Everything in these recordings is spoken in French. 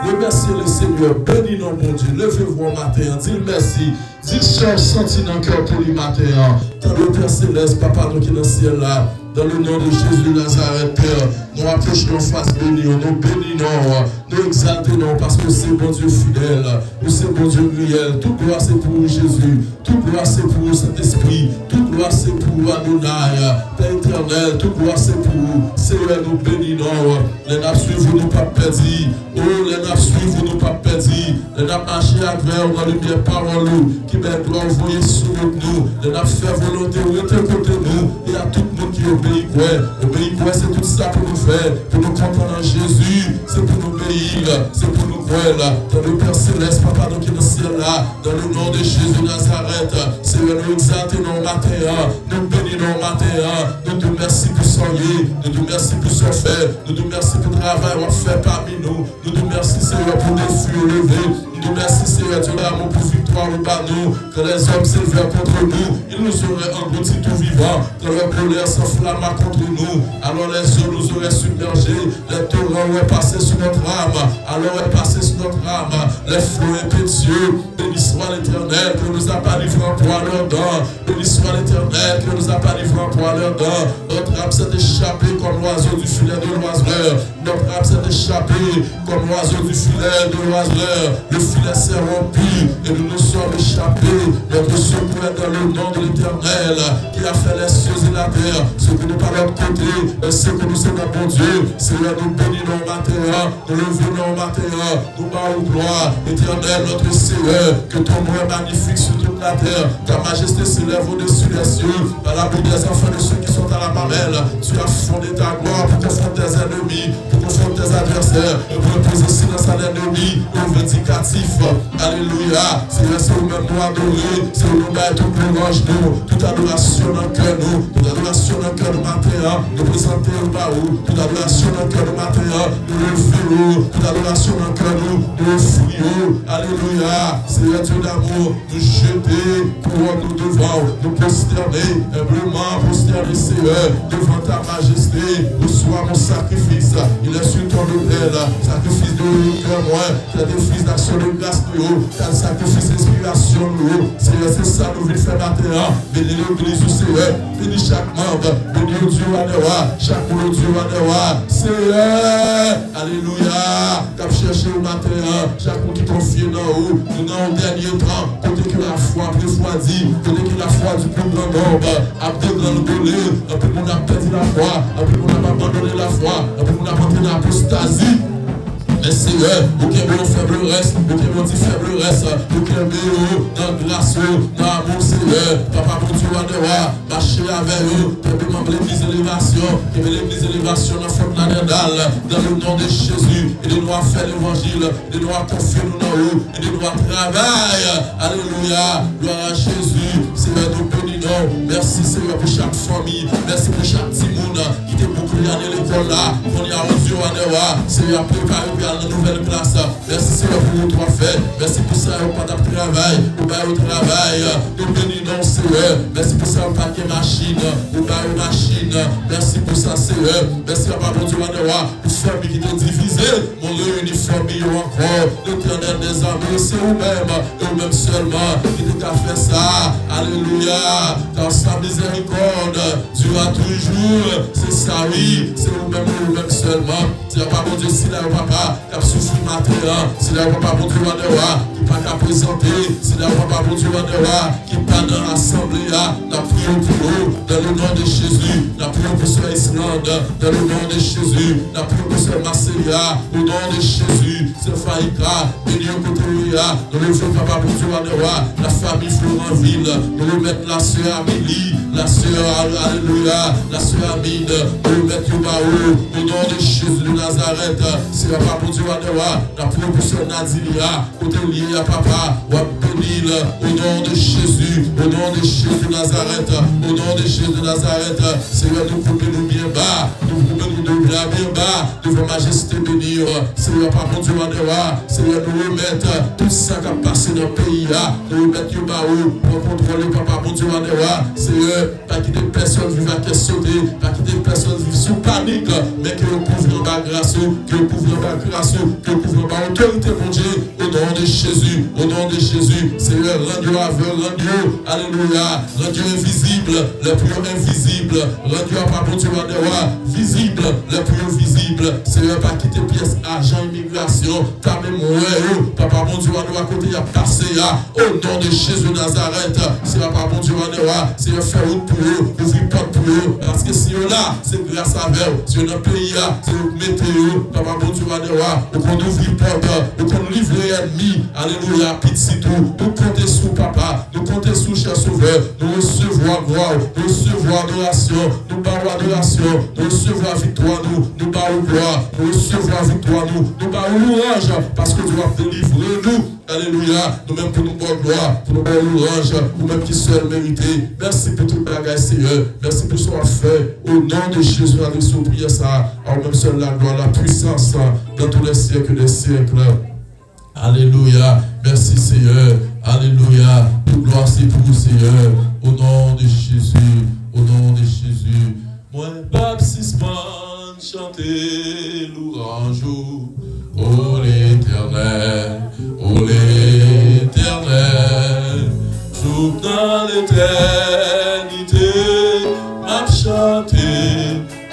Remerciez le Seigneur, bénis nos bon Dieu, levez-vous au matin, dis merci, dis cherche, sentis dans le cœur pour le matin. Dans le Père Céleste, Papa, nous qui est dans le ciel là, dans le nom de Jésus de Nazareth, Père, nous approchons face bénis, nous bénissons, nous exaltons parce que c'est bon Dieu fidèle, nous c'est bon Dieu réel, toute gloire c'est pour Jésus, toute gloire c'est pour Saint-Esprit, toute gloire c'est pour Adonai, Père éternel, toute gloire c'est pour Seigneur, nous bénissons, les nappes suivent nous pas perdus, oh les nappes suivent nous pas perdus, les nappes marcher avec nous dans le bien parole, qui met gloire envoyer sur nous, les nappes faire volonté, rester côté nous, et à tout le monde qui obéit quoi, c'est tout ça pour nous faire, pour nous comprendre en Jésus, c'est pour nous obéir, c'est pour nous croire, dans le Père Céleste, Papa, nous qui est dans le ciel là, dans le nom de Jésus de Nazareth, Seigneur, nous exaltons nos matins, nous bénissons nos matins, nous te remercions pour son lieu, nous te remercions pour son fait, nous te remercions pour le travail qu'on fait parmi nous, nous te remercions, Seigneur, pour des fruits élevés, nous te remercions, Seigneur, Dieu d'amour pour victoire au bas nous, quand les hommes s'élèvent contre nous, ils nous auraient engloutis tout vivant, quand leur colère s'enflamma contre nous, alors les eaux nous auraient submergés, les torrents auraient passé sur notre âme, alors auraient passé sur notre âme, les flots impétueux, béni soit l'Éternel, que nous a pas livré en poids leur dents, béni soit l'Éternel, que nous a pas livré en poids leur dents, notre âme s'est échappée comme l'oiseau du filet de l'oiseleur, notre âme s'est échappée comme l'oiseau du filet de l'oiseleur, le filet s'est rompu et nous nous sommes échappés, notre secours est dans le nom de l'Éternel, qui a fait les cieux et la terre, ce que nous pas de l'autre côté, ce que nous sommes bon Dieu, Seigneur, nous bénissons au matin, nous levons au matin, nous parlons gloire, Éternel, notre Seigneur, que ton nom est magnifique sur toute la terre, ta majesté s'élève au-dessus des cieux, par la bouche des enfants de ceux qui sont à la mamelle, tu as fondé ta gloire pour confondre tes ennemis, pour confondre tes adversaires, et pour imposer silence à l'ennemi, au vindicatif, alléluia, Seigneur, c'est au même nous adorer, c'est au nom de tout louange nous, toute adoration dans le cœur nous, toute adoration dans le cœur du matin, nous présenter au bas où, toute adoration dans le cœur du matin, nous levons, toute adoration dans le cœur nous fouillons, alléluia, Seigneur Dieu d'amour, nous jeter, pour nous devant, nous prosterner, humblement prosterner, Seigneur, devant ta majesté, reçois mon sacrifice, il est sur ton autel, sacrifice de cœur moi, sacrifice d'action de grâce de haut, sacrifice d'inspiration de haut, Seigneur, c'est ça nous voulons faire matin, bénis l'église au Seigneur, bénis chaque membre, bénis le Dieu à devoir, chaque monde Dieu à devoir, Seigneur, alléluia, cap chercher au matin, chaque monde qui confie dans haut, nous dans le dernier temps, côté que la foi refroidit, côté que la foi du plus grand nombre, après grand bonheur, un peu qu'on a perdu la foi, un peu qu'on a abandonné la foi, un peu qu'on a abandonné l'apostasie. Mais c'est Seigneur, aucun bon faiblesse, aucun bon faiblesse, aucun bon dans grâce, dans amour, Seigneur. Papa, pour Dieu, on doit marcher avec eux, pour membre de l'église élévation, qui est l'église élévation dans la Fontenay-Nadal, dans le nom de Jésus, et de nous faire l'évangile, de nous confier nous dans eux, et de nous travailler. Alléluia, gloire à Jésus, Seigneur, nous bénissons. Merci, Seigneur, pour chaque famille, merci pour chaque petit monde qui était beaucoup à l'école là, qu'on y a reçu à Newa, Seigneur, préparé pour la nouvelle classe. Merci, Seigneur, pour votre fait. Merci pour ça, pour votre travail, pour votre travail. Nous bénissons, Seigneur. Merci pour ça, pour paquet machine, pour votre machine. Merci pour ça, Seigneur. Merci, Papa, pour Dieu, pour famille qui est divisée. Mon réuni famille encore. L'éternel des amis, c'est vous-même, et vous-même seulement, qui t'a fait ça. Alléluia. Dans sa miséricorde, Dieu a toujours. C'est ça, oui. C'est vous-même seulement. C'est pas mon Dieu, si là, papa, qui a souffert matin. C'est là, papa, mon Dieu, qui n'a pas qu'à présenter. C'est là, papa, mon Dieu, qui n'est pas dans l'assemblée. Nous prions pour eux, dans le nom de Jésus. Nous prions pour ce Islande, dans le nom de Jésus. Nous prions pour ce Marseilla, au nom de Jésus. Ce Faïka, béni au côté nous le faisons, papa, pour Dieu, la famille Florenville. Nous remettons la sœur Amélie, la sœur, alléluia, la sœur Amine. Nous remettons Yobaou, au nom de Jésus de Nazareth. C'est papa, pour Dieu, nous prions pour ce Nadilia, côté lié à papa, ou à bénil, au nom de Jésus, au nom de Jésus de Nazareth, au nom de Jésus de Nazareth. Seigneur, nous coupons nous bien bas, nous coupons nous bien bas, devant majesté bénir. Seigneur, papa, Dieu, Seigneur, nous remettre tout ça qui a passé dans le pays, nous remettre Yobaou pour contrôler, papa, mon Dieu, Seigneur, pas qu'il y ait des personnes vivent à qui sauter, pas qu'il y ait des personnes vivent sous panique, mais que le couvre en bas grâce, que le couvre en bas grâce, que le couvre en bas autorité, mon Dieu, au nom de Jésus, au nom de Jésus. Seigneur, rends-nous aveugle, rends-nous, alléluia, rends-nous invisible, le plus invisible, rends-nous, papa, mon Dieu, visible, le plus visible. Seigneur, pas quitter pièce, argent, immigration, ta mémoire, papa, mon Dieu, à côté, il y a passé, au nom de Jésus de Nazareth. Seigneur, papa, mon Dieu, Seigneur, faire route pour eux, ouvrir porte pour eux, parce que si on là, c'est grâce à eux. Si on a un pays, c'est le météo, papa, mon Dieu, on ouvre porte, on livre l'ennemi, alléluia, petit tout, nous comptons sous papa, nous comptons sous cher sauveur, nous recevons gloire, nous recevons adoration, nous parlons adoration, nous recevons victoire, nous parlons gloire, nous recevons victoire, nous parlons louange, parce que Dieu va délivrer nous. Alléluia, nous-mêmes pour nous bonne gloire, pour nous bonne louange, nous-mêmes qui sommes mérités. Merci pour tout le bagage, Seigneur. Merci pour ce qu'on a fait. Au nom de Jésus, avec ce prière, ça, en même seul la gloire, la puissance, dans tous les siècles des siècles. Alléluia. Merci, Seigneur. Alléluia. Toute gloire, c'est pour vous, Seigneur. Au nom de Jésus. Au nom de Jésus. Moi, baptisme, chanter louange. Oh l'Éternel, oh l'Éternel, joue dans l'éternité, m'a chanté,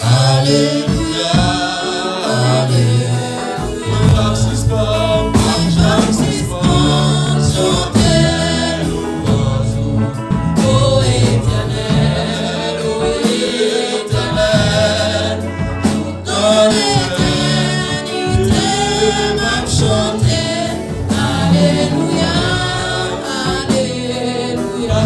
alléluia, alléluia, m'a chanté, louange, oh Éternel, joue dans l'éternité, m'a chanté, alléluia, alléluia.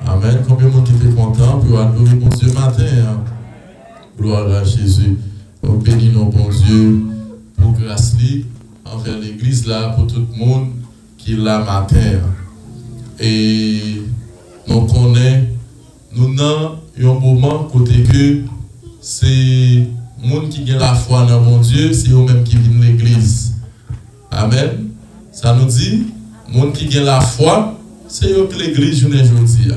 Amen. Combien de monde qui était content pour adorer mon Dieu matin? Hein? Gloire à Jésus. On bénit nos bon Dieu pour grâce envers l'église là, pour tout le monde qui l'a matin. Et nous connaissons, nous avons un moment côté que c'est les gens qui ont la foi dans mon Dieu, c'est eux-mêmes qui viennent l'église. Amen. Ça nous dit, les gens qui ont la foi, c'est eux que l'église journée aujourd'hui.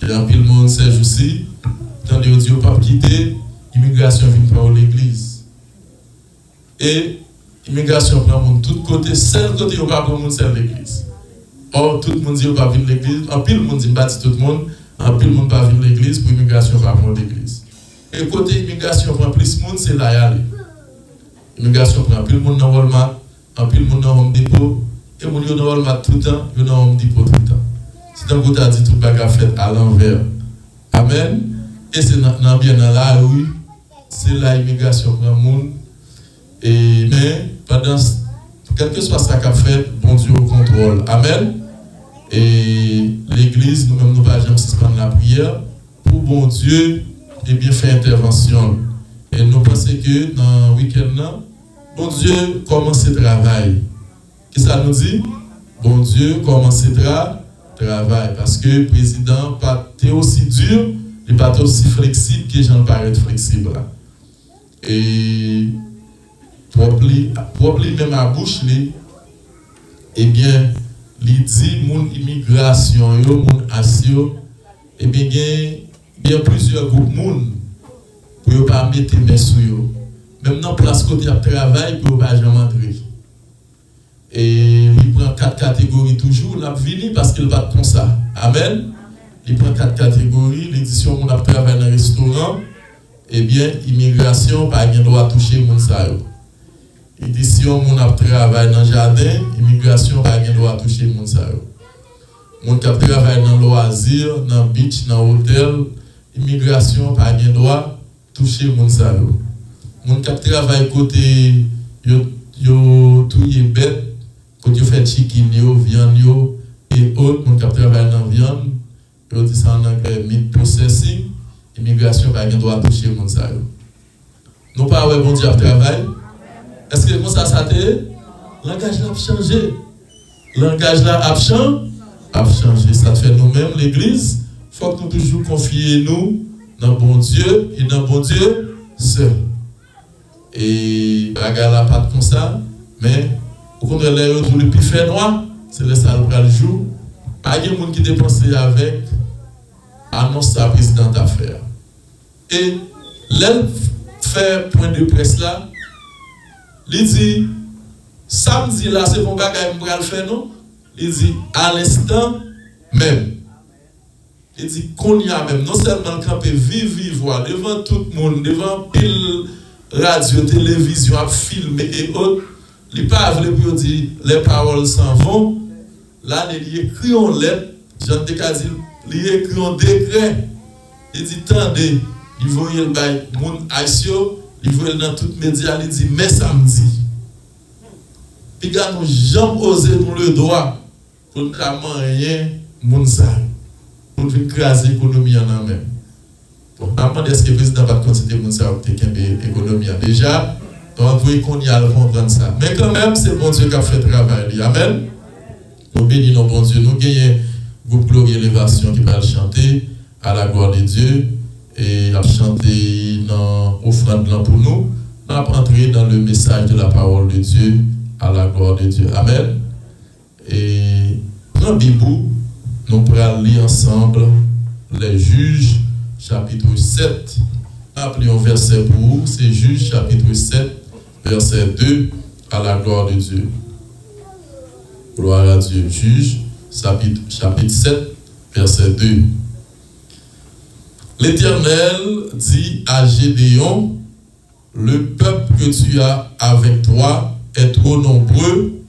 Il y a un peu de monde sait aussi, tandis que Dieu pas quitter, l'immigration vient par l'église. Et l'immigration prend de tous côtés, seul côté où pas monde c'est l'église. Or tout le monde dit pas venir l'église, en pile le monde dit bâti tout le monde, en pile le monde pas venir l'église pour l'immigration pas prendre l'église. Et côté immigration prend plus de monde, c'est là y aller. L'immigration prend plus de monde dans Walmart, en pile le monde dans Home Depot, et mon yo dans Walmart tout le temps, yo dans Home Depot tout le temps. C'est un côté a dit tout bagarre fait à l'envers. Amen. Et c'est dans bien dans la rue, c'est là l'immigration prend monde. Et mais pendant quel que soit ce qu'a fait, bon Dieu au contrôle. Amen. Et l'église, nous-mêmes, nous ne pouvons jamais suspendre la prière pour bon Dieu et bien faire intervention. Et nous pensons que dans le week-end, bon Dieu commence le travail. Qu'est-ce que ça nous dit? Bon Dieu commence le travail. Parce que le président n'est pas aussi dur, il n'est pas aussi flexible que j'en paraît flexible. Et pour même à bouche, eh bien, il dit mon immigration, mon asio, eh bien, il y a plusieurs groupes moun pour ne pas mettre mes sous yo. Même dans place côté de travail, pour ne pas jamais entrer. Et il prend 4 catégories toujours, il a venu parce qu'il va comme ça. Amen. Il prend 4 catégories, l'édition mon a travaillé dans le restaurant, eh bien, immigration, pas de droit toucher mon ça yo. Édition, mon a travaillé dans le jardin, immigration, pas de droit toucher mon ça yo. Mon qui travaille dans le loisir, dans le beach, dans l'hôtel, immigration, pas de droit toucher mon ça yo. Mon qui travaille côté yo tout est bête, quand tu fais chicken yo, viande yo et autres, mon qui travaille dans la viande, yo dit ça en anglais meat processing, immigration, pas de droit toucher mon ça yo. Nous pas ouais bon Dieu travail. Est-ce que ça ça te langage là a changé. Langage là a changé. Ça fait nous-mêmes l'église, faut que nous toujours confier nous dans bon Dieu et dans bon Dieu seul. Et bagarre là pas comme ça, mais au contraire les autres le plus fait noir, c'est le sale le jour. Pas de monde qui dépense avec annonce sa présidente d'affaires. Et l'elle fait point de presse là. Il dit, samedi là, c'est mon bagage que je vais faire, non? Il dit, à l'instant même. Il dit, qu'on y a même, non seulement le camp peut vivre devant tout le monde, devant pile radio, télévision, à filmer et autres. Il pas voulu pour dire, les paroles s'en vont. Là, il écrit en lettre, Jean de Cazil, il écrit en décret. Il dit, attendez, il voyait le bail, mon haïtio. Il voit dans tous les médias, il dit, mais samedi. Puis, quand nous jamais osé nous le droit pour ne pas rien, mon sale, pour nous écraser l'économie en même. Bon, maintenant, est-ce que le président va considérer mon sale pour l'économie? Déjà, donc, vous voyez qu'on y a le comprendre ça. Mais quand même, c'est bon Dieu qui a fait le travail. Amen. Nous bénissons bon Dieu. Nous gagnons groupe Glorie Élévation qui va chanter à la gloire de Dieu. Et a chanté dans l'offrande pour nous, on a entré dans le message de la parole de Dieu à la gloire de Dieu. Amen. Et dans la Bible, nous pourrons lire ensemble les Juges, chapitre 7. Appelons verset pour vous, c'est Juges, chapitre 7, verset 2, à la gloire de Dieu. Gloire à Dieu. Juges, chapitre 7, verset 2. L'Éternel dit à Gédéon, le peuple que tu as avec toi est trop nombreux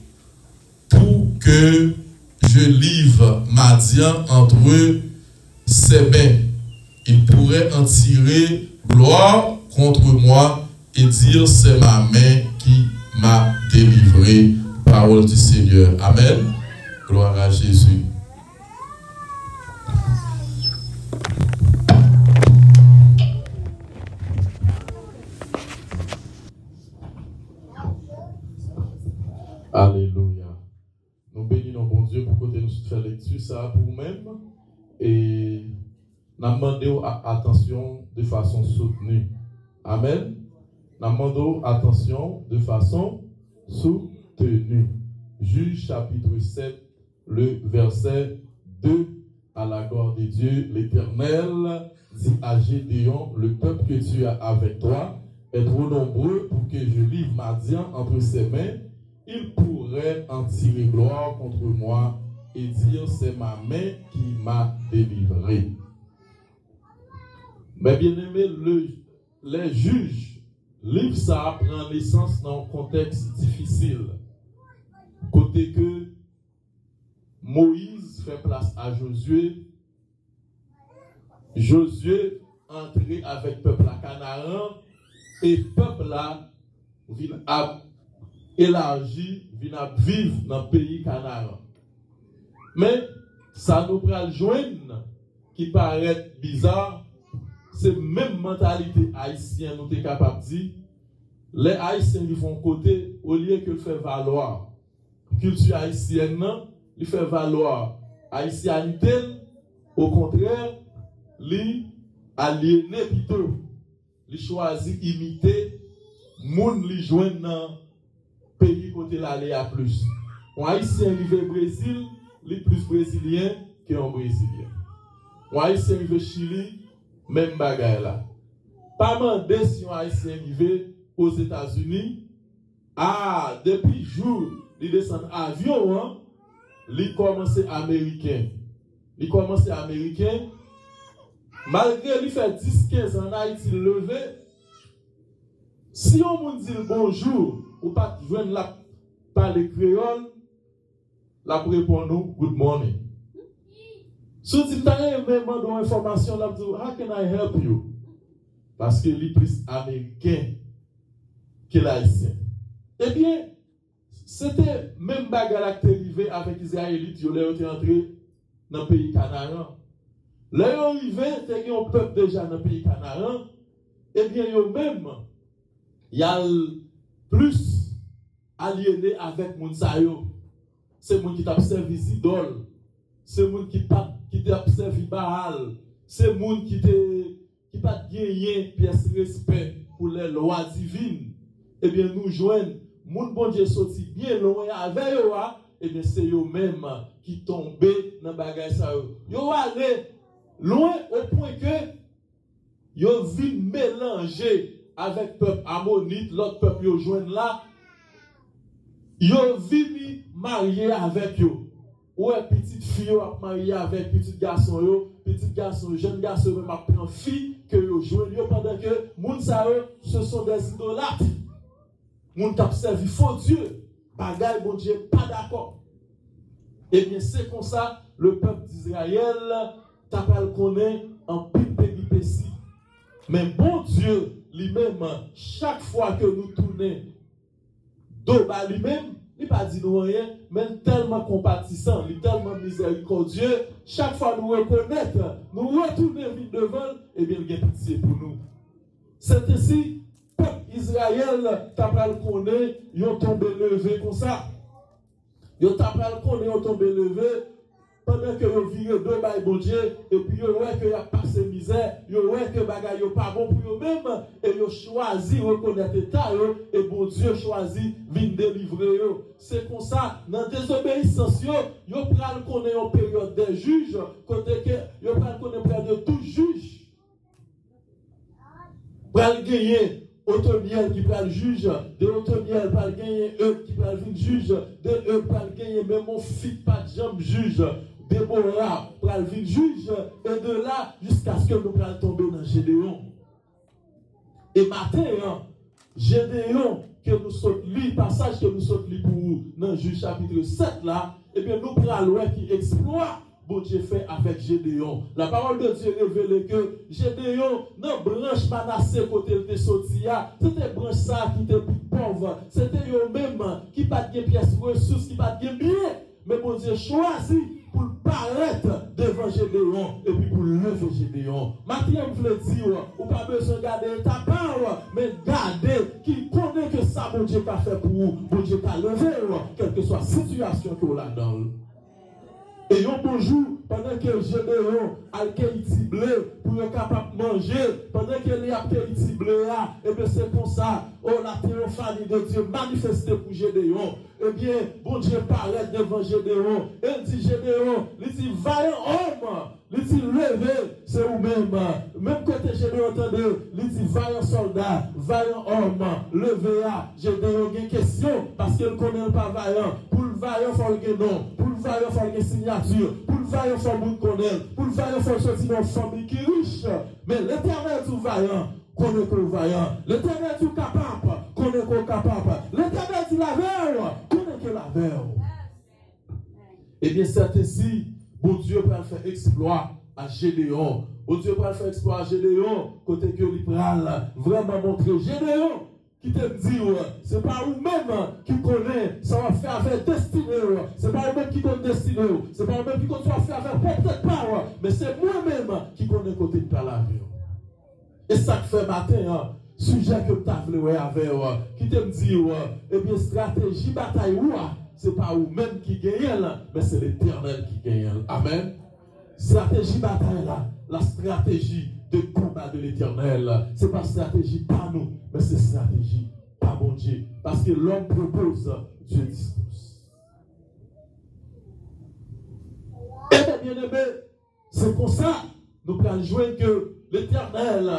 pour que je livre Madian entre ses mains. Il pourrait en tirer gloire contre moi et dire c'est ma main qui m'a délivré. Parole du Seigneur. Amen. Gloire à Jésus. sur ça pour vous-même et nous demandons attention de façon soutenue. Amen. Nous demandons attention de façon soutenue. Juge chapitre 7, le verset 2. À la gloire de Dieu, l'Éternel dit à Gédéon, le peuple que tu as avec toi est trop nombreux pour que je livre Madian entre ses mains. Il pourrait en tirer gloire contre moi et dire c'est ma main qui m'a délivré. Mais bien aimé, les juges, livre ça prend naissance dans un contexte difficile. Côté que Moïse fait place à Josué. Josué entré avec peuple à Canaan et peuple là vient à élargir, vient à vivre dans le pays Canaan. Mais ça nous prend le joindre qui paraît bizarre, c'est même mentalité haïtienne nous sommes capables de dire. Les Haïtiens ils font côté au lieu que le faire valoir culture haïtienne non. Il fait valoir haïtianité, au contraire, il aliéné plutôt. Il choisit imiter, moun li joindre dans pays côté l'aller à plus. Un haïtien qui vient au Brésil, il est plus brésilien qu'un brésilien. Un haïtien qui vient au Chili, même bagaille là. Pas mandé si un haïtien qui vient aux États-Unis, depuis jour, il descend avion, hein. Il commence américain. Malgré lui fait 10-15 ans en Haïti levé, si on me dit bonjour, ou pas joindre la parler créole, la répond nous good morning. Si vous dites même information là, vous dites how can I help you? Parce que lui plus américain que l'haïtien. Eh bien, c'était même bagarre qui est arrivé avec les Israélites, ils étaient entrés dans le pays Canaan. Là, ils sont arrivés, ils ont un peuple déjà dans le pays Canaan. Eh bien, eux-mêmes, il y a plus aliéné avec Mounsayo. C'est les gens qui t'observent les idoles. C'est les gens qui t'observent Baal. C'est les gens qui n'ont pas gagné pièce respect pour les lois divines. Eh bien, nous joignons. Moun bon Dieu sorti bien loin avec eux, et bien c'est eux-mêmes qui tombaient dans bagay ça. Yo allé loin au point que yo vinn mélanger avec peuple ammonite, l'autre peuple yo joindre là. Yo vinn marier avec eux. Ouais, petite fille a marié avec petit garçon jeune garçon même a prend fille que yo joindre pendant que moun ça ce sont des idolâtres. Moun t'a servi faux Dieu, bagay bon Dieu pas d'accord. Eh bien c'est comme ça le peuple d'Israël t'a pas le connaît en pile péripétie. Mais bon Dieu lui-même chaque fois que nous tournons dos bas lui-même, il pas dit nous rien, mais tellement compatissant, il tellement miséricordieux, chaque fois nous reconnaître, nous retourner vite devant, eh bien il a pitié pour nous. C'est ainsi Israël, t'as pas le connaître, ils ont tombé levé comme ça. Ils ont pas le connaître, ils ont tombé levé pendant que ils virent deux bails bon Dieu, et puis ils voient qu'il y a passé misère, ils voient que bagay yo pas bon pour eux-mêmes, et ils ont choisi reconnaître l'état, et bon Dieu choisit venir délivrer eux. C'est comme ça, dans désobéissance, ils ont pas le connaître en période des juges, côté que ils ont pas le connaître près de tout juge. Pour le gagner. Otoniel qui peut le juge, de Otoniel peut gagner eux qui peut le juge, de eux peut gagner même mon fils pas de jambe juge, Déborah peut le juge, et de là jusqu'à ce que nous puissions tomber dans Gédéon. Et matin, Gédéon, que nous sommes lu, passage que nous sommes lu pour vous, dans Juge chapitre 7 là, et bien nous prenons l'ouest qui exploit. Bon Dieu fait avec Gédéon. La parole de Dieu révèle que Gédéon, dans branche Manassé côté de Sotia, c'était branche ça qui était plus pauvre. C'était eux-mêmes qui pas de pièces ressources, qui pas de bien. Mais bon Dieu choisit pour paraître devant Gédéon et puis pour lever Gédéon. Maintenant, je veux dire, ou pas besoin de garder ta part, mais garder qui connaît que ça, bon Dieu a fait pour vous, bon Dieu a levé, quelle que soit la situation que vous avez dans. Et un bonjour, pendant que Gédéon a le blé pour être capable de manger, pendant qu'il a le petit blé là, et bien c'est comme ça, oh la théophanie de Dieu manifestée pour Gédéon. Eh bien, bon Dieu paraît devant Gédéon. Et il dit Gédéon, il dit vaillant homme, il dit levé, c'est vous-même. Même côté Gédéon entendez, il dit vaillant soldat, vaillant homme, levé à Gédéon. Il y a une question, parce qu'il ne connaît pas vaillant. Pour le vaillant, il faut le nom. Pour le vaillant, il faut une signature. Pour le vaillant, il faut le connaître. Pour le vaillant, il faut sortir dans une famille qui est riche. Mais l'Éternel est tout vaillant. Connaît qu'on vaillant. L'Éternel est tout capable. Connaît qu'on capable. L'Éternel dit la veille. Connaît qu'on la veille. Eh bien, c'est ainsi, bon Dieu peut faire exploit à Gédéon. Bon Dieu peut faire exploit à Gédéon. Côté que l'Ibral vraiment montrer Gédéon. Qui te dit, c'est pas vous-même qui connaît, ça va faire avec destinée. C'est pas vous-même qui connaît destinée. C'est pas vous-même qui connaît, ça va faire avec peut-être pas. Mais c'est moi-même qui connais côté de la vie. Et ça te fait matin, sujet que tu as voulu avec, qui te dit, eh bien, stratégie, bataille, c'est pas vous-même qui gagne, mais c'est l'Éternel qui gagne. Amen. Stratégie, bataille, la stratégie de combat de l'Éternel, c'est pas stratégie pas nous, mais c'est stratégie pas bon Dieu. Parce que l'homme propose, Dieu dispose. Et bien aimé, c'est pour ça nous pouvons jouer que l'Éternel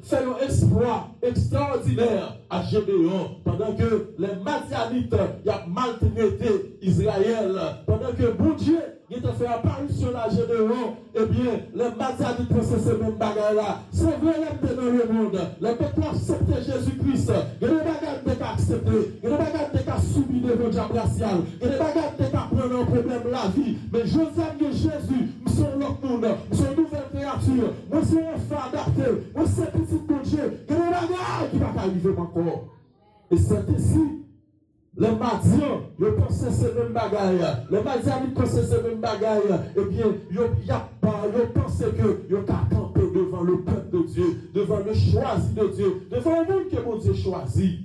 fait un exploit extraordinaire à Gédéon pendant que les Madianites ont maltraité Israël, pendant que bon Dieu il a fait apparition à Gédéon, eh bien, les Madianites pensaient ces mêmes bagages-là. C'est vrai, il y a dans le monde. Les peuples acceptent Jésus-Christ. Il y a des bagages qui accepter. Il y a des bagages qui subir le diable racial. Il y a des bagages qui prendre un problème la vie. Mais je aime Jésus. Nous sommes l'autre monde. Nous sommes une nouvelle créature. Nous sommes enfants adaptés. Nous sommes petits de Dieu. Il y a des bagages qui ne vont pas arriver encore. Et c'est ici. Les Madians, ils pensaient ces mêmes bagailles. Les Madianites pensaient ces mêmes bagailles. Eh bien, ils pensaient qu'ils ont campé devant le peuple de Dieu, devant le choisi de Dieu, devant le monde que mon Dieu choisit.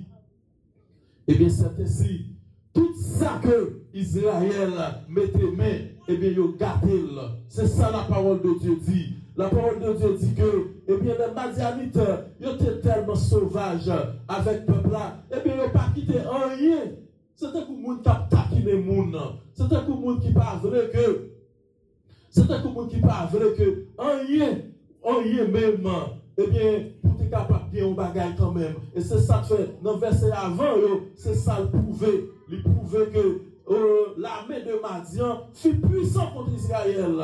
Eh bien, c'est ainsi. Tout ça que Israël mettait main, eh bien, ils ont gâté. C'est ça la parole de Dieu dit. La parole de Dieu dit que, eh bien, les Madianites, ils étaient tellement sauvages avec le peuple là, eh bien, ils n'ont pas quitté rien. C'était que le monde qui a taquiné le monde. C'était que le monde qui pas vrai que. C'était que le monde qui pas vrai que. Rien même. Eh bien, pour être capable de bien un bagage quand même. Et c'est ça que fait, dans le verset avant, c'est ça le prouver. Il prouvait que l'armée de Madian fut puissante contre Israël.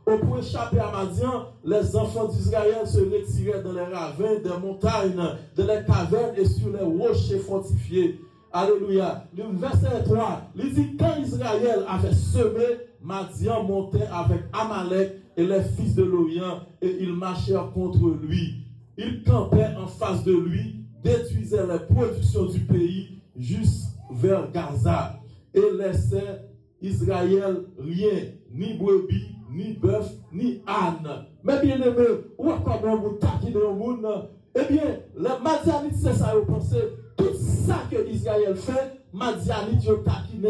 Pour échapper à Madian, les enfants d'Israël se retiraient dans les ravins, des montagnes, dans les cavernes et sur les rochers fortifiés. Alléluia. Le verset 3, il dit quand Israël avait semé, Madian montait avec Amalek et les fils de l'Orient et ils marchèrent contre lui. Ils campaient en face de lui, détruisaient les productions du pays jusqu'à vers Gaza et laissaient Israël rien, ni brebis, ni bœuf, ni âne. Mais bien aimé, où est-ce qu'on vous taquine au monde? Eh bien, les Madianites, c'est ça, ils pensaient, tout ça que Israël fait, Madianites, ils taquinent.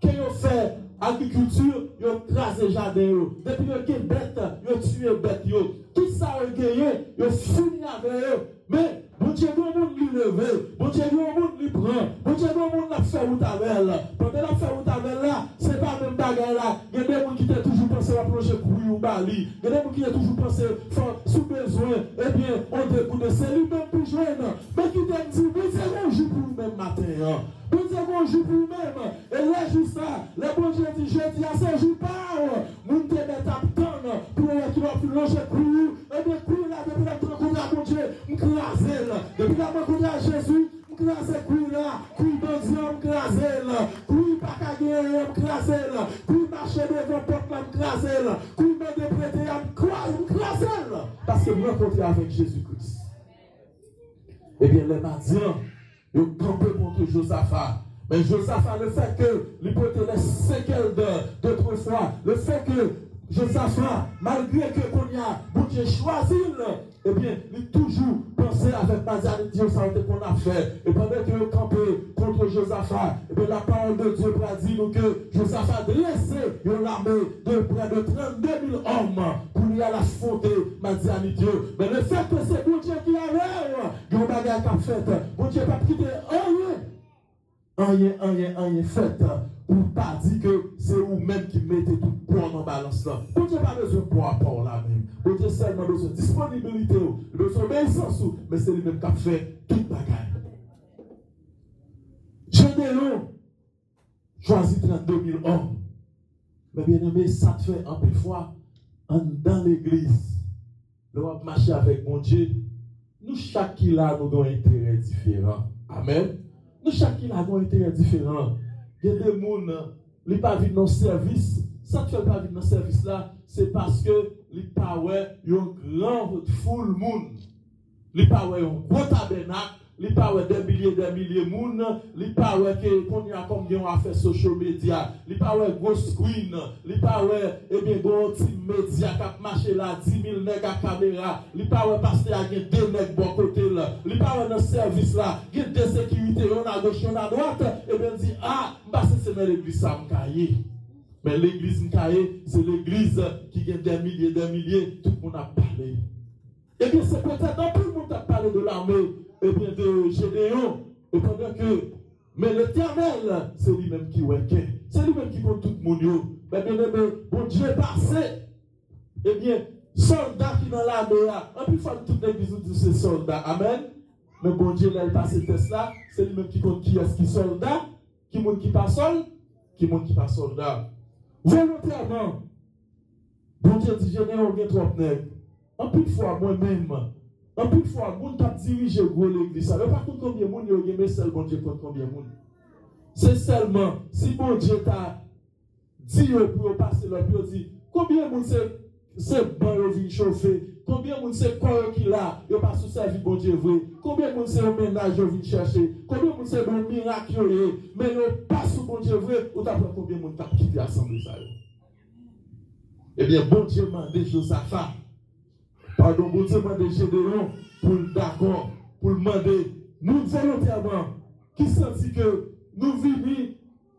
Quand ils fait agriculture, ils crasent les jardins. Depuis qu'ils ont bête, ils tuent les bêtes. Tout ça, ils ont gagné, ils ont fini avec eux. Mais, bon Dieu, le monde lui lever, bon Dieu, le monde lui prend, bon Dieu, le monde l'a fait route avec elle. Pendant la fait route avec là, c'est pas même bagarre là. Il y a des gens qui ont toujours pensé à plonger couille ou bali. Il y a des gens qui ont toujours pensé sous besoin. Eh bien, on découle, c'est lui-même plus jeune. Mais qui t'a dit, bon Dieu, on joue pour nous-mêmes matin. Bon Dieu, on joue pour nous-mêmes. Et là, juste ça, les bon Dieu dit, je dis à ce jour pas. Moun te met à tonne pour qui va plonger couille. Eh bien, couille là, depuis la rencontre à bon Dieu, m'craser là. Depuis la rencontre à Jésus, m'craser couille là. Couille bon Dieu, m'craser là. Couille pas qu'à guérir, m'craser là. Couille marcher devant porte là, m'craser là. Couille me déprêter, m'craser là. Parce que nous rencontrons avec Jésus-Christ. Eh bien, les Madians, ils ont campé contre Josaphat. Mais Josaphat, le fait que il portait les séquelles d'autrefois, le fait que Josaphat, malgré que qu'on y a, bon Dieu choisi, eh bien, il toujours pensé avec Mazani Dieu, ça qu'on a fait. Et pendant que vous campez contre Josaphat, eh bien, la parole de Dieu va dire que Josaphat dressé une armée de près de 32 000 hommes pour y aller affronter Mazani Dieu. Mais le fait que c'est bon Dieu qui avait, il y a un bagage qu'a fait. Bon Dieu n'a pas quitté rien fait. Pour pas dire que c'est vous-même qui mettez tout poids dans la balance là. Bon Dieu pas besoin de poids pour là même. Bon Dieu seulement besoin de disponibilité, besoin d'obéissance, mais c'est lui-même qui a fait toute bagaille. Gédéon choisit 32 000 hommes. Mais bien aimé, ça te fait un peu fois dans l'église. Nous allons marcher avec mon Dieu. Nous, chaque qui là, nous avons un intérêt différent. Amen. Nous, chaque qui là, nous avons un intérêt différent. Il y a des gens qui ne pas vivre dans le service. Ça ne fait pas vivre dans le service là, c'est parce que les pas un grand full monde. Les pas un gros tabernacle, les pas des milliers de monde, les pas qu'on y a comme on a fait social media, les pas gros screen, les pas et bien gros team média qui marché là 10 000 nèg à caméra, les pas pasteur a 2 nèg bon côté là, les pas dans service là, il y a des sécurité on à gauche on à droite et bien dit ah c'est dans l'église ça m'caillé. Mais l'église m'caillé, c'est l'église qui gagne des milliers, tout le monde a parlé. Et bien c'est peut-être dans tout le monde a parlé de l'armée et bien de Gédéon et pendant que mais l'Éternel c'est lui-même qui c'est lui-même qui compte tout le monde. Mais bien aimé, bon Dieu est passé. Eh bien, soldats qui dans l'armée en plus fois toute l'église dit c'est soldats. Amen. Mais bon Dieu là il passe test là, c'est lui-même qui compte qui est qui soldat, qui monde qui pas soldat, qui monde qui pas soldat. Volontairement, bon Dieu dit Gédéon gen trop nèg. En plus fois moi-même, en plus fois moun t'a dirigé gros l'église. Ça veut pas compte combien moun yo gen mais seul bon Dieu compte combien moun. C'est seulement si bon Dieu t'a dit pour passer là puis dit combien moun c'est bon yo vinn chauffer. Combien de monde c'est quoi qui là, yo pas sous service bon Dieu vrai. Combien de monde c'est un ménage yo vinn chercher. Combien de monde c'est un miracle mais yo pas sous bon Dieu vrai, ou t'as combien de monde t'a quitté l'assemblée ça. Eh bien bon Dieu m'a demandé Josaphat. Pardon, bon Dieu m'a demandé Gédéon pour d'accord, pour demander nous volontairement qui sentit que nous vivons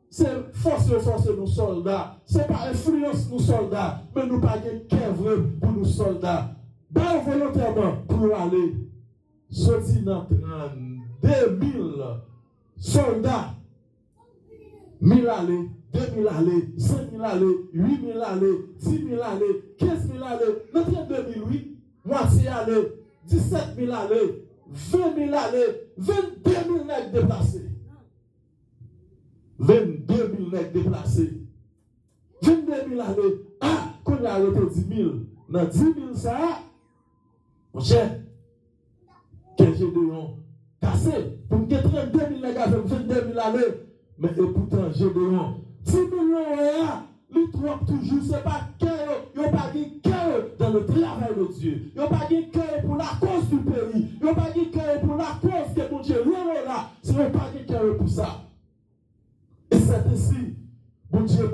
c'est force nos soldats, c'est pas influence nos soldats, mais nous pas de cœur vrai pour nos soldats. Bah volontairement pour aller sortir dans 32 000 soldats, 1000 allées, 2000 allées, 5000 allées, 8000 allées, 10 000 allées, 15 000 allées, dans 32 000 oui, moitié allées, 17 000 allées, 20 000 allées, 22 000 nègres déplacés. 22 000 nègres déplacés. 22 000 allées. Ah, qu'on a arrêté 10 000. Dans 10 000 ça, mon cher, que Gédéon cassé. Pour me dire 32 000 nègres avec 22 000 allées. Mais et pourtant, Gédéon, 10 millions, il trouve toujours, c'est pas cœur, il n'y a pas de cœur dans le travail de Dieu. Il n'y a pas de cœur pour la cause du pays. Il n'y a pas de cœur pour la cause que mon Dieu est là. Il n'y a pas de cœur pour ça. Et c'est ainsi, bon Dieu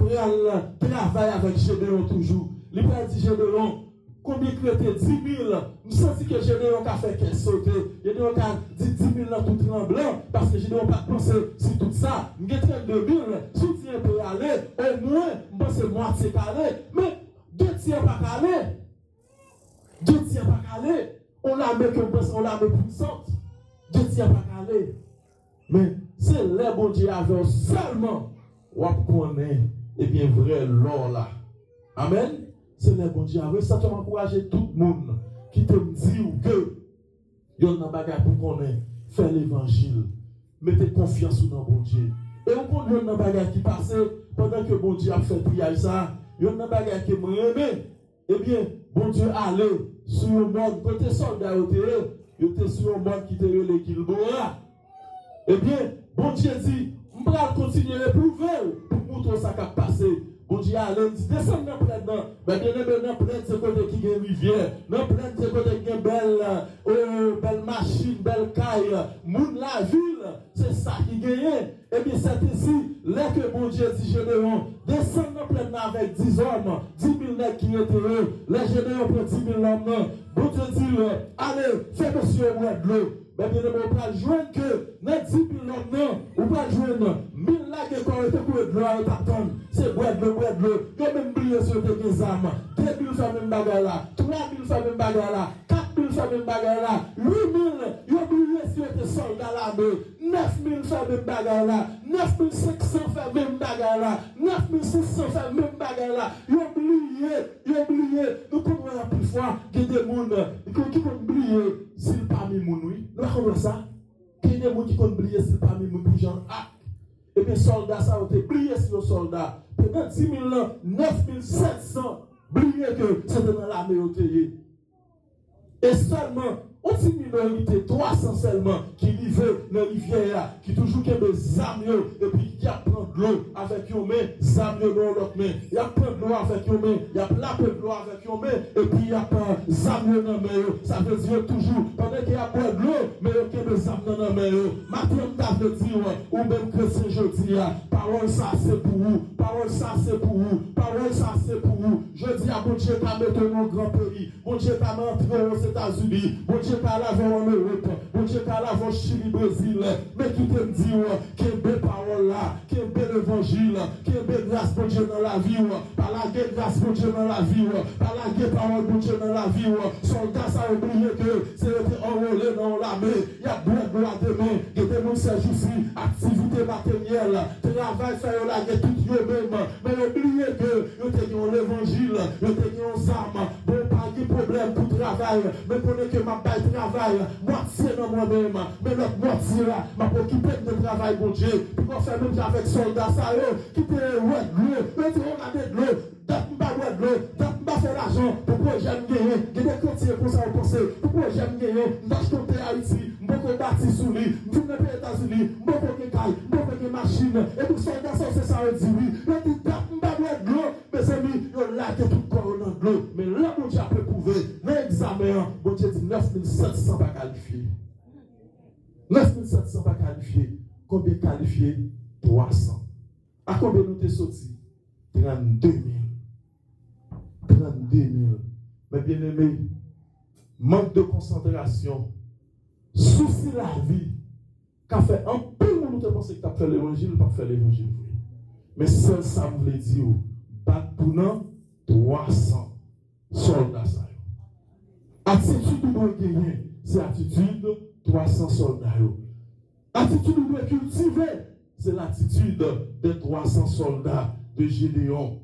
travaille avec Gédéon toujours. Il peut dire Gédéon, combien il était 10 000. Je sens que Gédéon a fait qu'elle sauter. Gédéon a dit 10 000 dans tout tremblant. Parce que Gédéon n'a pas pensé sur tout ça. Il y a 32 000. Soutien peut aller. Au moins, je pense que moitié calé. Mais 2 tiers pas calé. 2 tiers pas calé. On l'a mis que on l'a mis puissante. 2 tiers pas calé. Mais c'est les bon Dieu avec seulement on connaît et bien vrai l'or là. Amen. C'est les bon Dieu avec ça tu encourager tout le monde qui te dit ou que il y a un bagage pour connaître faire l'évangile. Mettez confiance dans bon Dieu. Et on connaît un bagage qui passe pendant que bon Dieu a fait prière ça, il y a un bagage qui me remet. Eh bien, bon Dieu allait sur le monde côté soldat il était sur le monde qui était le Gilboa. Eh bien, bon Dieu dit, on va continuer à éprouver pour montrer ça qui a passé. Bon Dieu allait dit, descends dans plein dedans. Mais bien aimé, dans plein de côté qui est rivière, dans plein de côté qui est belle machine, belle caille, moun la ville, c'est ça qui gagne. Eh bien, c'est ici, les là que bon Dieu dit Gédéon, descend dans plein avec 10 hommes, 10 000 nègres qui étaient eux, les Gédéon prend 10 000 hommes, bon Dieu dit, allez, fais monsieur boire de l'eau. Mais bien, on va joindre que, dans 10 000 hommes, on va joindre 1000 lacs qui ont été coupés de l'eau à t'attendre. C'est boire de l'eau, boire de l'eau. Il y a même brillé sur tes âmes. 2 000 femmes même bagarre là, 3 000 femmes même bagarre là, 4 000 femmes même bagarre là, 8 000, il y a brillé sur tes soldats là, 9 000 femmes même bagarre là, 9 500 femmes même bagarre là, 9 600 femmes même bagarre là. Il y a oublié. Nous comprenons plus fois qu'il y a des gens qui ont oublié. S'il parmi moun, oui. Nous avons ça. Il y a des gens qui ont oublié s'il parmi moun, pour Jean Arc. Et bien, soldats, ça a été oublié sur les soldats. Pendant 10 000 ans, 9 700, oublié que c'était dans l'armée au théâtre. Et seulement, aussi minorité, 300 seulement, qui vivent dans la rivière, qui toujours qui des âmes, et puis qui apprend de l'eau avec une main, des âmes dans l'autre main. Il apprend de l'eau avec une main, il apprend de l'eau avec une main, et puis il apprend des âmes dans la main. Ça veut dire toujours, pendant qu'il y a de l'eau, mais il y a des âmes dans la main. Maintenant, je veux dire, ou même chrétien, je dis, parole ça c'est pour vous, parole ça c'est pour vous, parole ça c'est pour vous. Je dis à bon Dieu, t'as mis dans grand pays, bon Dieu, t'as montré aux États-Unis, bon Dieu, t'as lavé en Europe, bon Dieu, t'as lavé au Chili, Brésil, mais qui te dit qu'il y a des paroles là, qu'il y a des évangiles, qu'il y a des grâces pour Dieu dans la vie, par la guerre grâce pour Dieu dans la vie, par la guerre parole pour Dieu dans la vie, soldats, ça a oublié que c'est enrôlé dans l'armée, il y a beaucoup de gloire demain, il y a des gens qui s'ajoutent, activité matérielle, travail, faire la guerre tout eux-mêmes, mais oubliez que vous avez l'évangile, vous avez les armes, bon, pas de problème pour travail, mais connaissez que ma baille travail, moitié dans moi-même, mais l'autre moitié là, m'a occupé de travail, bon Dieu, puis qu'on fait même avec soldats, ça qui te ouais de l'eau, mais tu regardes de l'eau, d'être pas de l'eau, d'être pas faire l'argent, pourquoi j'aime gagner, il y a des quantités pour ça, vous pensez, pourquoi j'aime gagner, je compte à Haïti, beaucoup bâti sous lui, je ne peux États-Unis, beaucoup de cailles, beaucoup de machines, et pour soldats, c'est ça, on dit oui, mais tu d'être pas de l'eau, mes amis, on l'a que tout corps dans de l'eau, mais là, mon Dieu a pu prouver, l'examen, mon Dieu dit 9700 pas qualifiés. 9700 pas qualifiés. Combien qualifiés? 300. À combien nous t'es sorti? 32 000. 32 000. Mais bien aimé, manque de concentration, souci la vie, qu'a fait un peu de nous te penser que tu as fait l'évangile, pas fait l'évangile. Mais seul ça voulait dire, battre pour nous 300 soldats. Attitude nous doit gagner, c'est attitude 300 soldats. Attitude nous doit cultiver, c'est l'attitude des 300 soldats de Gédéon.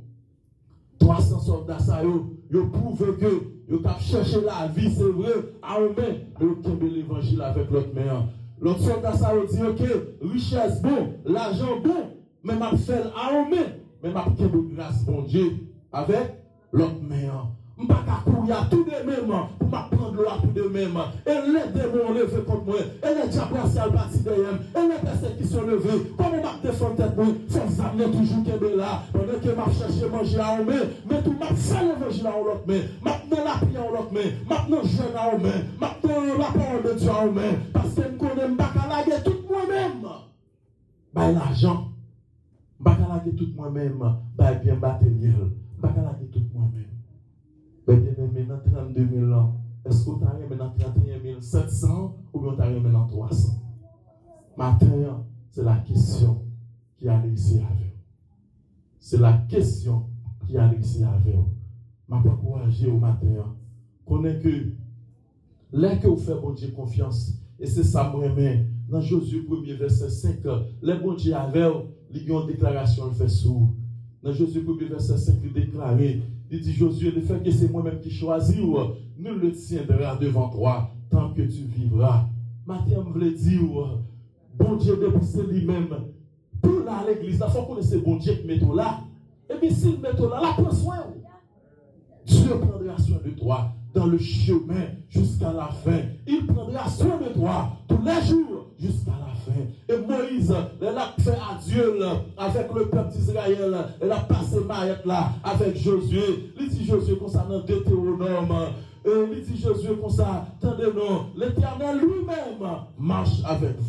300 soldats, ça ils prouvent que ils ont cherché la vie, c'est vrai, à eux-mêmes, mais ils ont l'évangile avec l'autre main. L'autre soldat, ça dit, ok, richesse bon, l'argent bon, mais m'a fait à eux-mêmes, mais m'a fait grâce, bon Dieu, avec l'autre main. Je ne vais pas courir tout de même pour m'apprendre l'eau à tout de même. Et les démons levés contre moi. Et les diables à partir derrière. Et les personnes qui sont levées. Comment je défends tête moi? Faut amener toujours qu'elle là. Pendant que je cherche manger à eux, mais tout m'a fait l'évangile à l'autre main. Maintenant la prière à l'autre main. Maintenant je jeûne à eux. Maintenant la parole de Dieu à eux. Parce que je connais, je ne vais pas laguer tout moi-même. Bah l'argent. Je ne vais pas laguer tout moi-même. Bah bien matériel. Je ne vais pas laguer tout moi-même. Mais bien aimé, dans 32 000 ans, est-ce que vous avez maintenant 31 700 ou bien vous avez maintenant 300? Maintenant, c'est la question qui a réussi à faire. C'est la question qui a réussi à faire. Je vais encourager au matin. Connaissez que, là que vous faites bon Dieu confiance, et c'est ça, moi-même, dans Josué 1er, verset 5, les bon Dieu avaient, il y a une déclaration, il fait sourd. Dans Josué 1er, verset 5, il déclarait. Il dit Josué, le fait que c'est moi-même qui choisis, nul ne tiendra devant toi tant que tu vivras. Matin, je voulais dire, bon Dieu, depuis c'est lui-même. Pour là, à l'église, il faut connaître bon Dieu qui met là. Et puis s'il met là, là, prends soin. Dieu prendra soin de toi dans le chemin jusqu'à la fin. Il prendra soin de toi tous les jours jusqu'à la fin. Et Moïse, elle a fait adieu avec le peuple d'Israël. Elle a passé Maïette là avec Josué. Il dit Josué concernant Deutéronome. Il dit Josué comme ça. Attendez-nous, l'Éternel lui-même marche avec vous.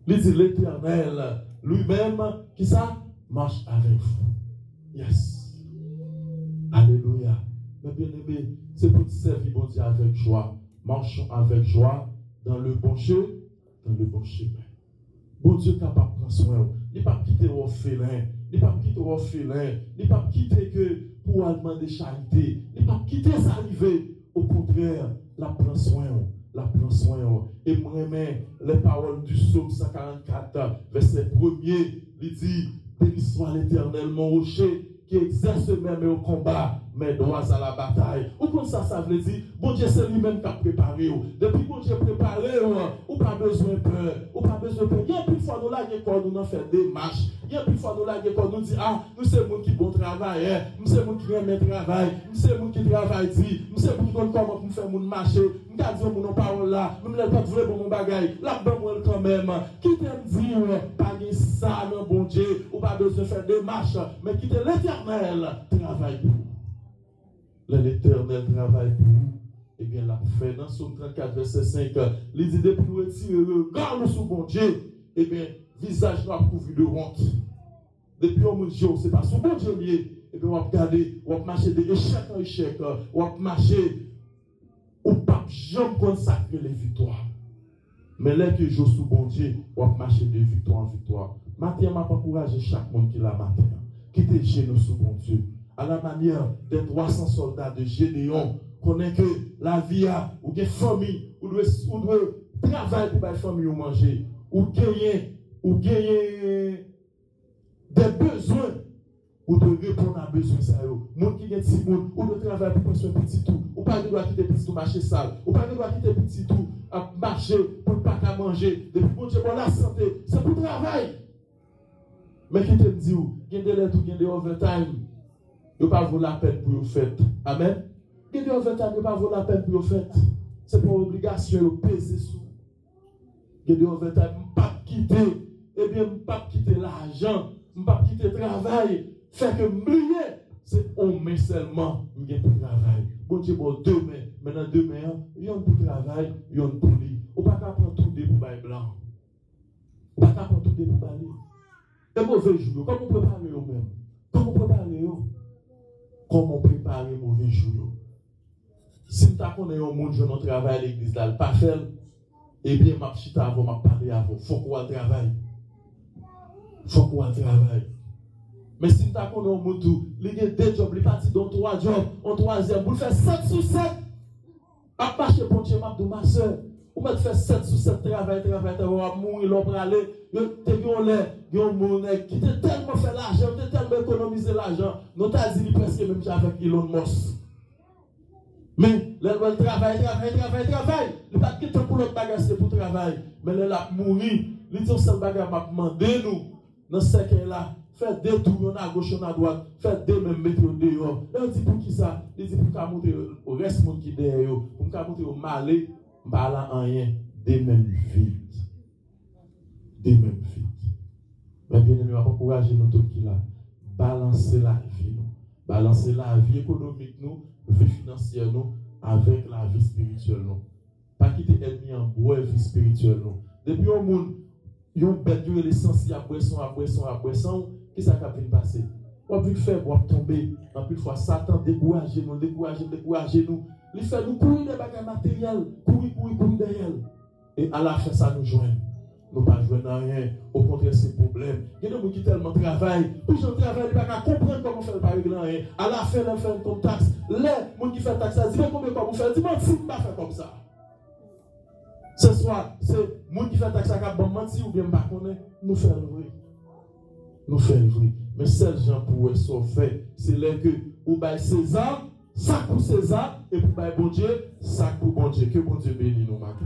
Il dit l'Éternel lui-même, qui ça? Marche avec vous. Yes. Alléluia. Mais bien aimé, c'est pour servir bon Dieu avec joie. Marchons avec joie dans le bon chemin. Bon Dieu capable de prendre soin. Il ne pas quitter l'orphelin. Il ne pas quitter l'orphelin. Il ne pas quitter que pour demander charité. Il ne pas quitter ça arriver. Au contraire, la prend soin. La prend soin. Et moi-même, les paroles du psaume 144, verset 1er, il dit, béni soit l'Éternel, mon rocher, qui exerce même au combat, mais droits à la bataille. Ou comme ça veut dire, bon Dieu, c'est lui-même qui a préparé. Depuis que bon Dieu a préparé, ou pas besoin de peur. Ou pas besoin de peur. Il y a plus de fois nous là, nous avons fait des marches. Il y a plus de fois nous là, nous dit, ah, nous c'est monde qui bon travail, nous c'est monde qui remet travail, nous c'est monde qui travaille dit, nous c'est monde qui donne comment pour faire mon marché, nous avons dit mon parole là, nous ne pas voulu pour mon bagaille, là ben moi quand même. Qui t'aime dire, pas de ça, non bon Dieu, ou pas besoin de faire des marches, mais qui t'aime l'Éternel travaille pour vous. L'Éternel travaille pour vous. Eh bien, la fait dans Psaume 34, verset 5, il dit depuis nous retirer le regard sur bon Dieu, eh bien, visage noir couvert de honte. Depuis au Dieu, c'est pas sur bon Dieu lié. Et puis on va regarder, on va marcher de échec en échec, on va marcher au pape jamais consacrer les victoires. Mais là que je suis sous bon Dieu, on va marcher de victoire en victoire. Matin, m'a encouragé chaque monde qui l'a matin, qui était chez nous sous bon Dieu. À la manière des 300 soldats de Gédéon, connaît que la vie a, ou des familles, ou doit travailler pour la famille ou manger, ou gagner des besoins, ou de répondre à besoin ça. Monde qui est petit monde, ou de travailler pour prendre un petit tout, ou pas de doit quitter petit tout marcher sale, ou pas de doit quitter petit tout marcher pour pas qu'à manger. Depuis bon Dieu pour la santé, c'est pour travail. Mais qui te dit où, il y a des lettres, il y a des overtime. Il ne pas vaut la peine pour vous faire. Amen. Il y a des overtime, il ne pas vaut la peine pour vous faire. C'est pour obligation de peser sous. Il y a des overtime, je ne pas quitter. Eh bien, je ne pas quitter l'argent, je ne pas quitter le travail. Fait que m'oublier, c'est on met seulement, je vais pour travail. Bon Dieu, bon demain, maintenant demain, il y a un pour travail, il y a un pour lui. On ne peut pas prendre tout des pour bail blanc. On ne peut pas prendre tout des pour bail. Les mauvais jours, comment on prépare eux-mêmes? Comment on prépare eux? Comment préparer mauvais jours? Si tu as connu un monde, je ne travaille à l'église, là, pas fait, eh bien, ma petite avant, ma parler avant. Il faut qu'on travaille. Il faut qu'on travaille. Mais si tu as connu un monde, il y a 2 jobs, il est parti dans 3 jobs, en 3e, vous faites 7 sur 7. À marcher pour Dieu, ma soeur. Vous mettez faire 7 sur 7 travail, vous va mourir, l'homme pour aller. Il y a un monde qui t'a tellement fait l'argent, qui t'a tellement économisé l'argent. Nous t'as dit presque même avec Elon Musk. Mais le travail. Il n'a pas quitté pour l'autre bagage, c'est pour travail. Mais il a mouru. Il dit que bagage m'a demandé nous, dans ce cas-là, faire des tours à gauche, à droite, faire des mêmes métros dehors. Il dit pour qui ça? Il dit pour qu'on monte au reste monde qui est derrière, pour qu'on monte au malais, pas en rien, des mêmes vides. Des mêmes vides. Mais bien aimé, on va encourager nous tous qui là. Balancer la vie, nous. Balancer la vie économique, nous, vie financière, nous, avec la vie spirituelle, nous. Pas quitter l'ennemi en bois, vie spirituelle, nous. Depuis au monde, ils ont perdu l'essence, à boisson, qui ça va venir passer? On va faire, on va tomber. En plus, fois, Satan décourager nous. Il fait nous courir des bagages matériels, courir derrière. Et à la fin, ça nous joint. Nous ne pas joindre rien. Au contraire, c'est problème. Il y a des gens qui tellement travaillent. Puis ils travaillent, ils ne peuvent pas comprendre comment faire par régler rien. À la fin, ils font comme taxe. Les gens qui font taxe, ils disent combien comment faire. Dis-moi si vous ne pas faire comme ça. Ce soir, c'est les gens qui font taxe à bon mentir ou bien pas connaître. Nous faisons le vrai. Nous faisons le vrai. Mais ces gens pour eux sont faits. C'est là que vous baillez César. Ça pour César, et pour bon Dieu, ça pour bon Dieu. Que bon Dieu bénisse nous matin.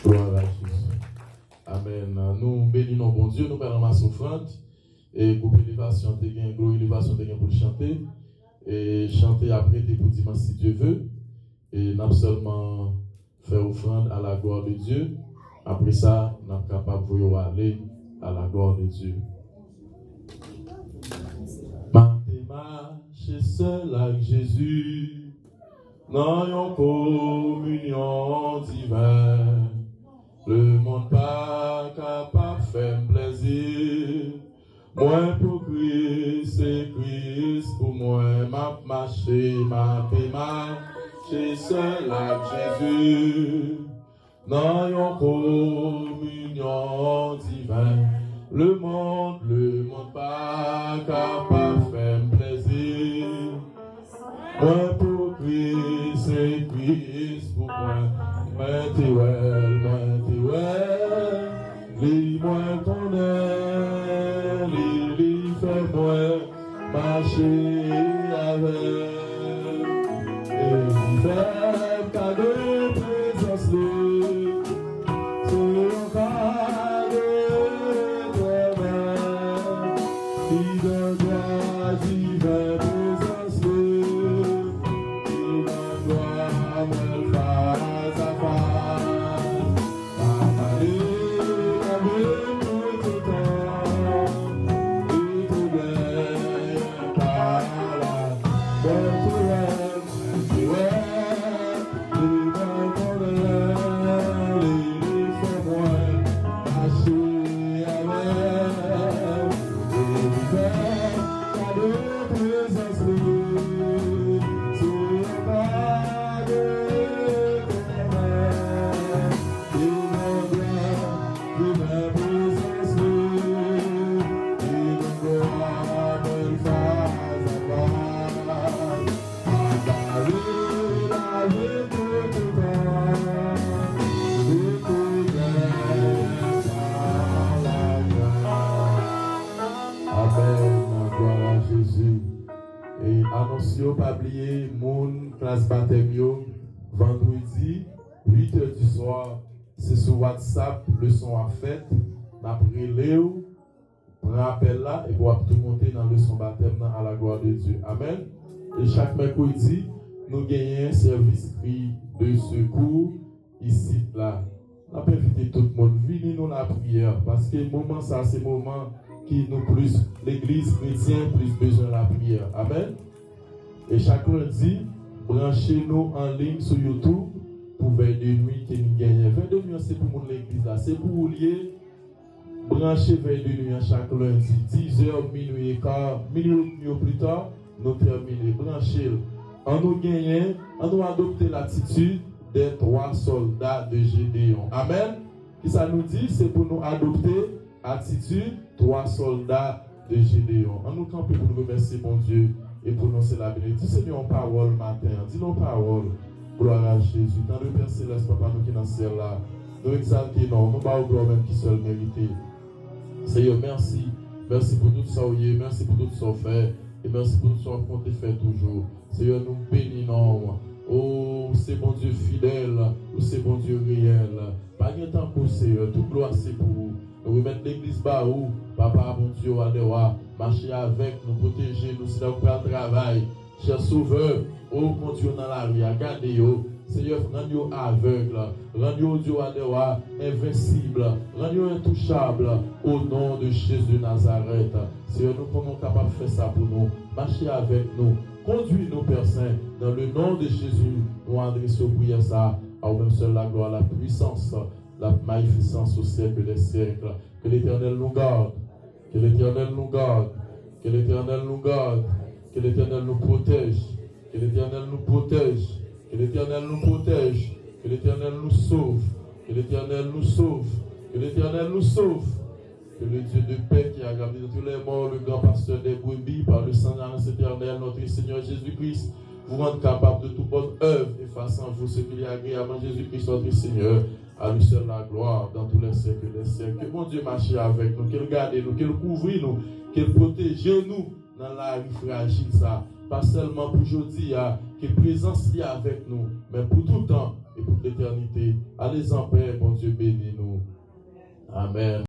Gloire à Jésus. Amen. Nous bénissons bon Dieu, nous parlons ma offrande. Et groupe élévation, gloire élévation, pour chanter. Et chanter après, pour dimanche si Dieu veut. Et nous seulement faire offrande à la gloire de Dieu. Après ça, nous sommes capables de aller à la gloire de Dieu. Marcher seul avec Jésus, dans une communion divine, le monde pas capable fait plaisir. Moi pour Christ, c'est Christ pour moi. M'a marché, m'a marché seul avec Jésus. Dans une communion divine, le monde pas capable de faire plaisir. Moi pour Christ, c'est Christ pour moi. Moi t'es well, lis moi ton air, lis fait moi marcher avec. Et il fait cadeau de présence, c'est un cadeau de toi-même, qui donne gloire divine présence, qui donne gloire face à face. Annonciez pas oublier mon classe baptême vendredi 8h du soir. C'est sur WhatsApp, le son à fête. Après Léo, rappel là et pour tout monter dans le son baptême à la gloire de Dieu. Amen. Et chaque mercredi, nous gagnons un service de secours ici là. On peut inviter tout le monde, venez nous la prière parce que moment ça c'est moment qui nous plus l'église chrétienne plus besoin de la prière. Amen. Et chaque lundi, branchez-nous en ligne sur YouTube pour veille de nuit que nous gagnons. Veille de nuit, c'est pour l'église là. C'est pour vous lier. Branchez veille de nuit chaque lundi. 10h, minuit et quart, minuit ou plus tard, nous terminons. Branchez. On nous gagne, on nous adopter l'attitude des 3 soldats de Gédéon. Amen. Et ça nous dit, c'est pour nous adopter l'attitude 3 soldats de Gédéon. On nous campe pour nous remercier mon Dieu. Et prononcer la bénédiction. Dis Seigneur en parole matin. Dis-nous parole. Gloire à Jésus. Dans le Père Céleste, Papa, nous qui dans le ciel là. Nous exalter, non. Nous bas au gloire même qui seul mérité. Seigneur, merci. Merci pour tout ça, oui. Merci pour tout ça fait. Et merci pour tout ça qu'on te fait toujours. Seigneur, nous bénissons. Oh, c'est bon Dieu fidèle. Oh, c'est bon Dieu réel. Pas de temps pour Seigneur. Toute gloire, c'est pour vous. Nous remettre l'église bas où, Papa, mon Dieu, Adewa, marcher avec nous, protéger nous, si nous pouvons travail. Cher Sauveur, oh mon Dieu, dans la rue, regardez-vous. Seigneur, rends-nous aveugles, rends-nous, Dieu, Adewa, invincibles, rends-nous intouchables, au nom de Jésus de Nazareth. Seigneur, nous sommes capables de faire ça pour nous. Marchez avec nous, conduis-nous, Père Saint, dans le nom de Jésus, nous adressons prière ça, à même seul la gloire, la puissance, la magnificence au siècle des siècles. Que l'Éternel nous garde, que l'Éternel nous garde, que l'Éternel nous garde, que l'Éternel nous protège, que l'Éternel nous protège, que l'Éternel nous protège, que l'Éternel nous sauve, que l'Éternel nous sauve, que l'Éternel nous sauve, que le Dieu de paix qui a gardé tous les morts, le grand pasteur des brebis, par le sang d'Alliance éternelle, notre Seigneur Jésus-Christ, vous rendre capable de toute bonne œuvre et façon vous ce qu'il est agréable en Jésus-Christ, notre Seigneur. À lui seul la gloire dans tous les siècles des siècles. Que mon Dieu marche avec nous, qu'il garde nous, qu'il couvre nous, qu'il protège nous dans la vie fragile, ça. Pas seulement pour aujourd'hui, qu'il présence avec nous, mais pour tout temps et pour l'éternité. Allez en paix, mon Dieu, bénis nous. Amen.